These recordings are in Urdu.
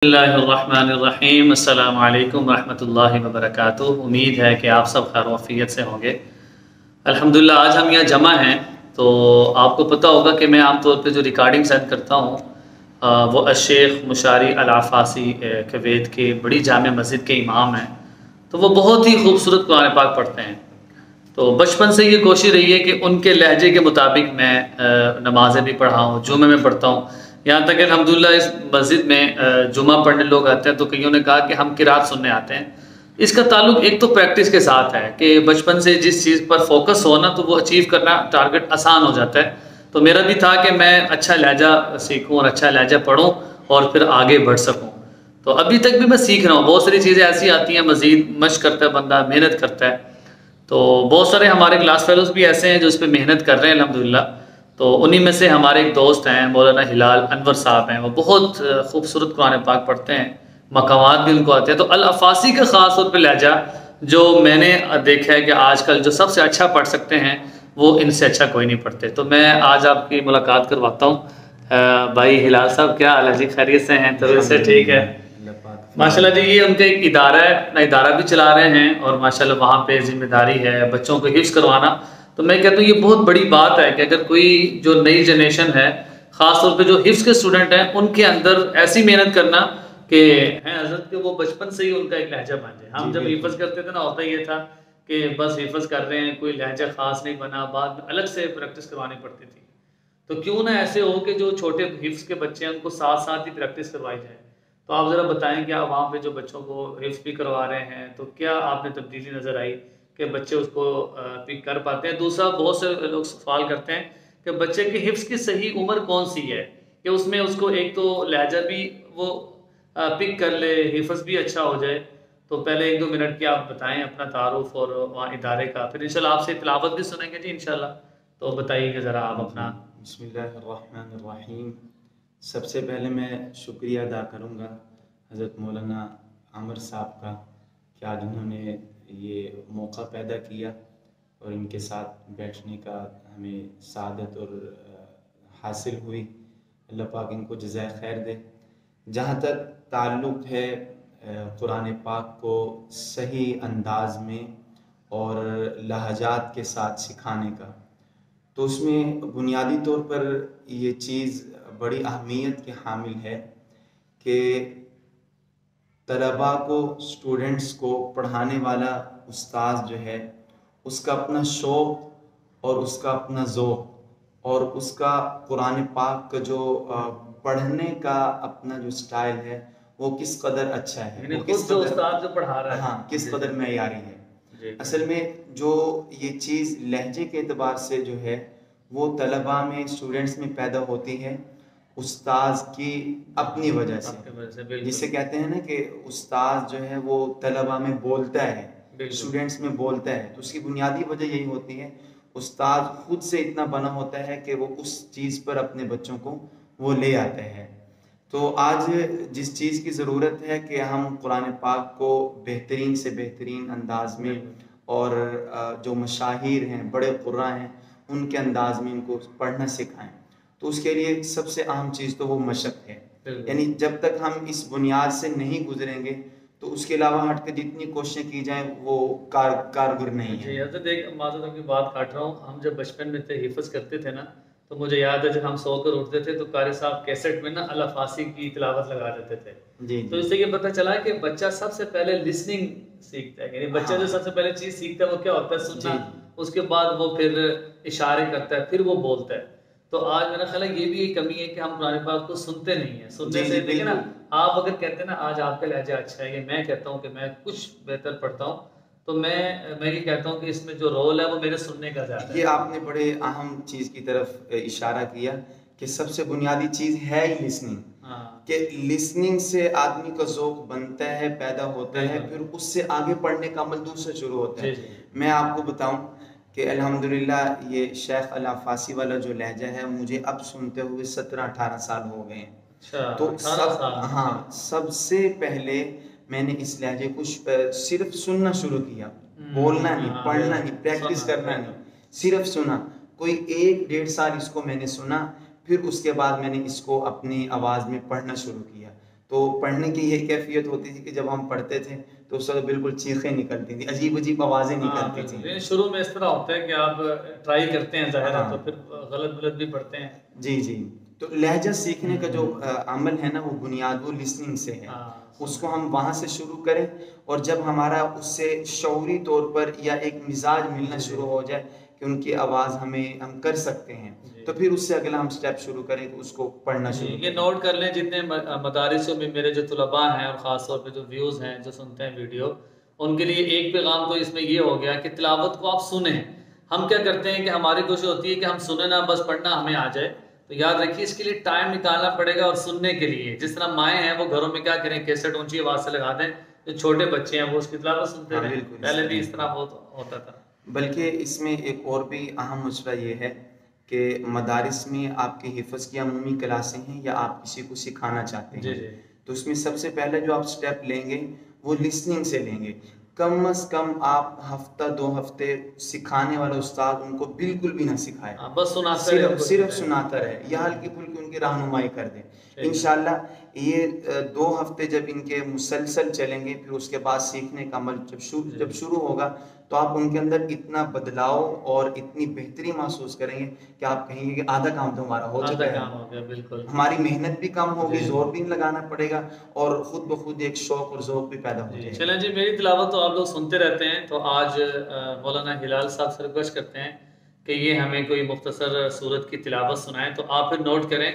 اللہ الرحمن الرحیم، السلام علیکم ورحمۃ اللہ وبرکاتہ۔ امید ہے کہ آپ سب خیر و عافیت سے ہوں گے۔ الحمدللہ آج ہم یہاں جمع ہیں تو آپ کو پتہ ہوگا کہ میں عام طور پہ جو ریکارڈنگ سینڈ کرتا ہوں وہ الشیخ مشاری العفاسی کویت کے بڑی جامع مسجد کے امام ہیں، تو وہ بہت ہی خوبصورت قرآن پاک پڑھتے ہیں۔ تو بچپن سے یہ کوشش رہی ہے کہ ان کے لہجے کے مطابق میں نمازیں بھی پڑھاؤں، جمعے میں پڑھتا ہوں۔ یہاں تک کہ الحمدللہ اس مسجد میں جمعہ پڑھنے لوگ آتے ہیں تو کئیوں نے کہا کہ ہم قرات سننے آتے ہیں۔ اس کا تعلق ایک تو پریکٹس کے ساتھ ہے کہ بچپن سے جس چیز پر فوکس ہو نا تو وہ اچیو کرنا ٹارگٹ آسان ہو جاتا ہے۔ تو میرا بھی تھا کہ میں اچھا لہجہ سیکھوں اور اچھا لہجہ پڑھوں اور پھر آگے بڑھ سکوں۔ تو ابھی تک بھی میں سیکھ رہا ہوں، بہت ساری چیزیں ایسی آتی ہیں، مزید مشق کرتا ہے بندہ، محنت کرتا ہے۔ تو بہت سارے ہمارے کلاس فیلوز بھی ایسے ہیں جو اس پہ محنت کر رہے ہیں الحمدللہ۔ تو انہی میں سے ہمارے ایک دوست ہیں مولانا ہلال انور صاحب ہیں، وہ بہت خوبصورت قرآن پاک پڑھتے ہیں، مقامات بھی ان کو آتے ہیں۔ تو العفاسی کا خاص طور پہ لہجہ جو میں نے دیکھا ہے کہ آج کل جو سب سے اچھا پڑھ سکتے ہیں وہ ان سے اچھا کوئی نہیں پڑھتے۔ تو میں آج آپ کی ملاقات کرواتا ہوں۔ بھائی ہلال صاحب کیا حال ہے جی؟ خیریت سے ہیں؟ طبیعت سے ٹھیک ہے؟ ماشاءاللہ جی، یہ ان کا ایک ادارہ ہے، اپنا ادارہ بھی چلا رہے ہیں اور ماشاءاللہ وہاں پہ ذمہ داری ہے بچوں کو حفظ کروانا۔ تو میں کہتا ہوں یہ بہت بڑی بات ہے کہ اگر کوئی جو نئی جنریشن ہے، خاص طور پہ جو حفظ کے اسٹوڈنٹ ہیں، ان کے اندر ایسی محنت کرنا کہ حضرت کے وہ بچپن سے ہی ان کا ایک لہجہ بن جائے۔ ہم جب حفظ کرتے تھے نا، ہوتا یہ تھا کہ بس حفظ کر رہے ہیں، کوئی لہجہ خاص نہیں بنا، بعد میں الگ سے پریکٹس کروانی پڑتی تھی۔ تو کیوں نہ ایسے ہو کہ جو چھوٹے حفظ کے بچے ہیں ان کو ساتھ ساتھ ہی پریکٹس کروائی جائے۔ تو آپ ذرا بتائیں کہ آپ وہاں پہ جو بچوں کو حفظ بھی کروا رہے ہیں تو کیا آپ نے تبدیلی نظر آئی کہ بچے اس کو پک کر پاتے ہیں؟ دوسرا، بہت سے لوگ سوال کرتے ہیں کہ بچے کے حفظ کی صحیح عمر کون سی ہے کہ اس میں اس کو ایک تو لہجہ بھی وہ پک کر لے، حفظ بھی اچھا ہو جائے۔ تو پہلے 1-2 منٹ کی آپ بتائیں اپنا تعارف اور وہاں ادارے کا، پھر انشاءاللہ آپ سے تلاوت بھی سنیں گے جی انشاءاللہ۔ تو بتائیے کہ ذرا آپ اپنا۔ بسم اللہ الرحمن الرحیم۔ سب سے پہلے میں شکریہ ادا کروں گا حضرت مولانا عامر صاحب کا کہ آج انہوں نے یہ موقع پیدا کیا اور ان کے ساتھ بیٹھنے کا ہمیں سعادت اور حاصل ہوئی۔ اللہ پاک ان کو جزائے خیر دے۔ جہاں تک تعلق ہے قرآن پاک کو صحیح انداز میں اور لہجات کے ساتھ سکھانے کا، تو اس میں بنیادی طور پر یہ چیز بڑی اہمیت کے حامل ہے کہ طلباء کو، اسٹوڈنٹس کو پڑھانے والا استاذ جو ہے اس کا اپنا شوق اور اس کا اپنا ذوق اور اس کا قرآن پاک کا جو پڑھنے کا اپنا جو سٹائل ہے وہ کس قدر اچھا ہے، وہ کس قدر استاد جو پڑھا رہا ہے، ہاں کس قدر معیاری ہے۔ اصل میں جو یہ چیز لہجے کے اعتبار سے جو ہے وہ طلباء میں، اسٹوڈنٹس میں پیدا ہوتی ہے استاذ کی اپنی وجہ سے۔ جسے کہتے ہیں نا کہ استاذ جو ہے وہ طلباء میں بولتا ہے، اسٹوڈنٹس میں بولتا ہے، تو اس کی بنیادی وجہ یہی ہوتی ہے استاذ خود سے اتنا بنا ہوتا ہے کہ وہ اس چیز پر اپنے بچوں کو وہ لے آتا ہے۔ تو آج جس چیز کی ضرورت ہے کہ ہم قرآن پاک کو بہترین سے بہترین انداز میں اور جو مشاہیر ہیں، بڑے قراء ہیں، ان کے انداز میں ان کو پڑھنا سکھائیں، تو اس کے لیے سب سے اہم چیز تو وہ مشق ہے۔ یعنی جب تک ہم اس بنیاد سے نہیں گزریں گے تو اس کے علاوہ ہٹ کے جتنی کوششیں کی جائیں وہ کارگر نہیں ہے۔ جی حضرت، ایک معذرت کی بات کاٹ رہا ہوں، ہم جب بچپن میں تھے حفظ کرتے تھے نا، تو مجھے یاد ہے جب ہم سو کر اٹھتے تھے تو قاری صاحب کیسٹ میں نا العفاسی کی تلاوت لگا دیتے تھے۔ تو اس سے یہ پتہ چلا کہ بچہ سب سے پہلے لسننگ سیکھتا ہے، یعنی بچہ جو سب سے پہلے چیز سیکھتا ہے وہ کیا ہوتا ہے؟ سننا۔ اس کے بعد وہ پھر اشارے کرتا ہے، پھر وہ بولتا ہے۔ تو آج میرا خیال ہے یہ بھی ایک کمی ہے کہ ہم قرآن پاک کو سنتے نہیں ہیں۔ سننے سے دیکھیں نا، آپ اگر کہتے ہیں نا آج آپ کا لہجہ اچھا ہے، یہ میں کہتا ہوں کہ میں کچھ بہتر پڑھتا ہوں، تو میں یہ کہتا ہوں کہ اس میں جو رول ہے وہ میرے سننے کا زیادہ ہے۔ یہ آپ نے بڑے اہم چیز کی طرف اشارہ کیا کہ سب سے بنیادی چیز ہے ہی لسننگ، کہ لسننگ سے آدمی کا ذوق بنتا ہے، پیدا ہوتا ہے، پھر اس سے آگے پڑھنے کا عمل دوسرا شروع ہوتا ہے۔ میں آپ کو بتاؤں کہ الحمدللہ یہ شیخ العفاسی والا جو لہجہ ہے مجھے اب سنتے ہوئے 17-18 سال ہو گئے ہیں۔ تو سب سے پہلے میں نے اس لہجے کو صرف سننا شروع کیا، بولنا نہیں، پڑھنا نہیں، پریکٹس کرنا نہیں، صرف سنا۔ کوئی 1-1.5 سال اس کو میں نے سنا، پھر اس کے بعد میں نے اس کو اپنی آواز میں پڑھنا شروع کیا۔ تو پڑھنے کی یہ کیفیت ہوتی تھی کہ جب ہم پڑھتے تھے تو اس وقت بالکل چیخیں نکلتی تھیں، عجیب عجیب آوازیں نکلتی تھیں۔ شروع میں اس طرح ہوتا ہے کہ آپ ٹرائی کرتے ہیں ظاہر ہے، تو پھر غلط غلط بھی پڑھتے ہیں۔ جی جی، تو لہجہ سیکھنے کا جو عمل ہے نا وہ بنیاد وہ لسننگ سے ہے، اس کو ہم وہاں سے شروع کریں، اور جب ہمارا اس سے شعوری طور پر یا ایک مزاج ملنا شروع ہو جائے کہ ان کی آواز ہم کر سکتے ہیں، تو پھر اس سے اگلا ہم سٹیپ شروع کریں کہ اس کو پڑھنا شروع کریں۔ یہ نوٹ کر لیں، جتنے مدارسوں میں میرے جو طلباء ہیں اور خاص طور پہ جو ویوز ہیں جو سنتے ہیں ویڈیو، ان کے لیے ایک پیغام تو اس میں یہ ہو گیا کہ تلاوت کو آپ سنیں۔ ہم کیا کرتے ہیں کہ ہماری کوشش ہوتی ہے کہ ہم سنیں نہ، بس پڑھنا ہمیں آ جائے، تو یاد رکھیے اس کے لیے ٹائم نکالنا پڑے گا، اور سننے کے لیے جس طرح مائیں ہیں وہ گھروں میں کیا کریں، کیسٹ اونچی آواز سے لگا دیں، جو چھوٹے بچے ہیں وہ اس کی تلاوت سنتے رہیں۔ پہلے بھی اس طرح ہوتا تھا۔ بلکہ اس میں ایک اور بھی اہم مسئلہ یہ ہے کہ مدارس میں آپ کی حفظ کی عمومی کلاسیں ہیں یا آپ کسی کو سکھانا چاہتے ہیں، تو اس میں سب سے پہلے جو آپ سٹیپ لیں گے وہ لسننگ سے لیں گے۔ کم از کم آپ ہفتہ 2 ہفتے سکھانے والا استاد ان کو بالکل بھی نہ سکھائے، بس صرف سناتا رہے یا ہلکی پھلکی ان کی رہنمائی کر دیں۔ انشاءاللہ یہ 2 ہفتے جب ان کے مسلسل چلیں گے، پھر اس کے بعد سیکھنے کا عمل جب شروع ہوگا تو آپ ان کے اندر اتنا بدلاؤ اور اتنی بہتری محسوس کریں گے کہ آپ کہیں گے کہ آدھا کام تو ہمارا ہو چکا ہے، بالکل ہماری محنت بھی کم ہوگی، زور بھی لگانا پڑے گا، اور خود بخود ایک شوق اور ذوق بھی پیدا ہو جائے گا۔ چلیں جی، میری تلاوت تو آپ لوگ سنتے رہتے ہیں، تو آج مولانا ہلال صاحب سے ریکویسٹ کرتے ہیں کہ یہ ہمیں کوئی مختصر سورت کی تلاوت سنائیں، تو آپ پھر نوٹ کریں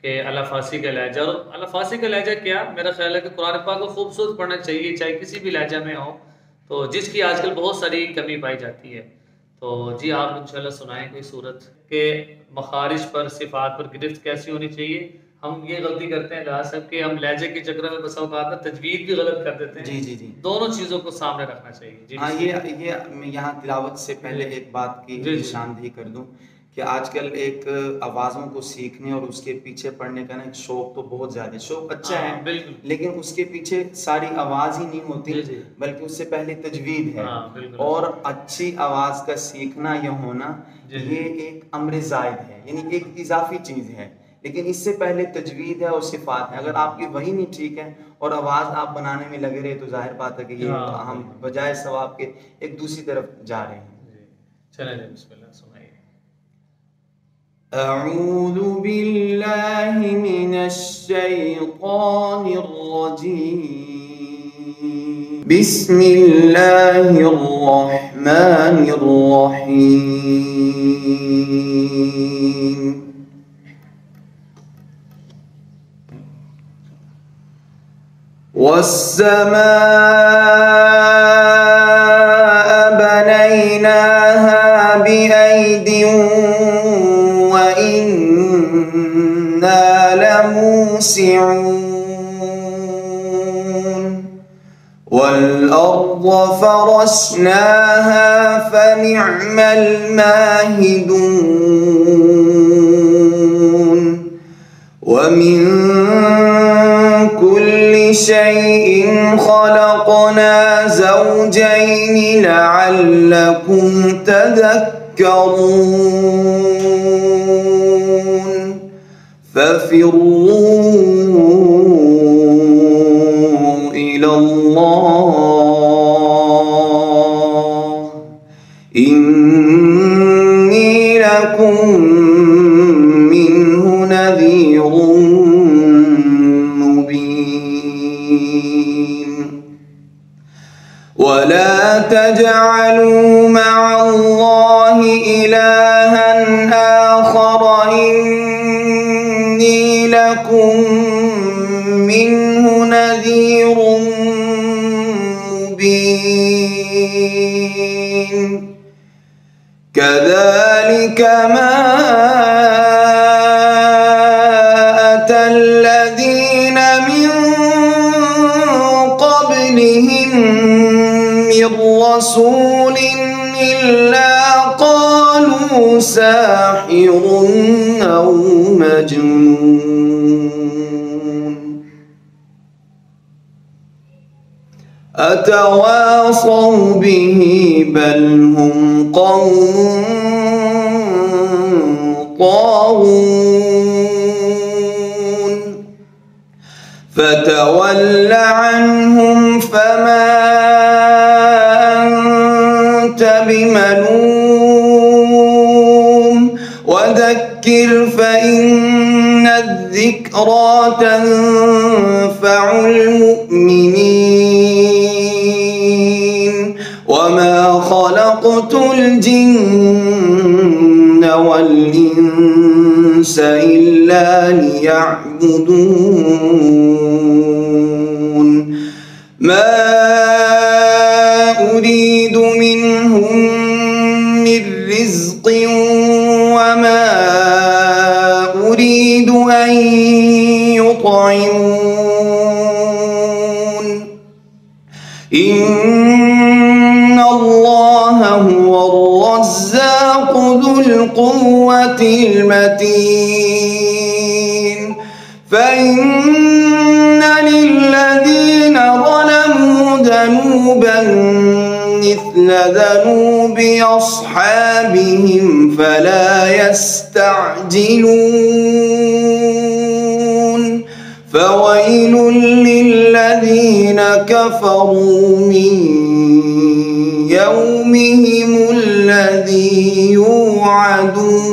کہ الفاظی کا لہجہ، اور الفاظی کا لہجہ کیا، میرا خیال ہے کہ قرآن پاک کو خوبصورت پڑھنا چاہیے، چاہے کسی بھی لہجہ میں ہو، تو جس کی آج کل بہت ساری کمی پائی جاتی ہے۔ تو جی آپ انشاءاللہ سنائیں کوئی سورت کہ مخارج پر، صفات پر گرفت کیسی ہونی چاہیے۔ ہم یہ غلطی کرتے ہیں لحاظ صاحب کہ ہم لہجے کے چکر میں بسا اوقات میں تجوید بھی غلط کر دیتے ہیں۔ جی دونوں چیزوں کو سامنے رکھنا چاہیے۔ ہاں، یہ میں یہاں تلاوت سے پہلے ایک بات کی نشاندہی کر دوں کہ آج کل ایک آوازوں کو سیکھنے اور اس کے پیچھے پڑھنے کا نا ایک شوق تو بہت زیادہ، شوق اچھا ہے لیکن اس کے پیچھے ساری آواز ہی نہیں ہوتی، بلکہ اس سے پہلے تجوید ہے، اور اچھی آواز کا سیکھنا یا ہونا یہ ایک امر زائد ہے، یعنی ایک اضافی چیز ہے، لیکن اس سے پہلے تجوید ہے اور صفات ہے۔ اگر آپ کی وہی نہیں ٹھیک ہے اور آواز آپ بنانے میں لگے رہے تو ظاہر بات ہے کہ یہ ہم بجائے ثواب کے ایک دوسری طرف جا رہے ہیں۔ چلیں جی، بسم اللہ سنائیے۔ اعوذ باللہ من الشیطان الرجیم، بسم اللہ الرحمن الرحیم۔ والسماء بنيناها بأيد وإنا لموسعون، والأرض فرشناها فنعم الماهدون، ومن كل شيء خلقنا زوجين لعلكم تذكرون، ففروا إلى الله إني لكم منه نذير مبين، ولا تجعلوا مع الله إلها آخر إني لكم منه نذير مبين، كذلك ما أتى الذين من قبلهم من رسول إلا قالوا ساحر أو مجنون، أتواصوا به بل هم قوم طاغون، فتول عنهم فما أنت بملوم وذكر فإن الذكرى تنفع المؤمنين وما خلقت الجن والإنس إلا ليعبدون ما أريد منهم من رزق وما أريد أن يطعمون إن الله هو الرزاق ذو القوة المتين فإن للذين ظلموا ذنوبا مثل ذنوب أصحابهم فلا يستعجلون فويل للذين كفروا من يومهم الذي يوعدون।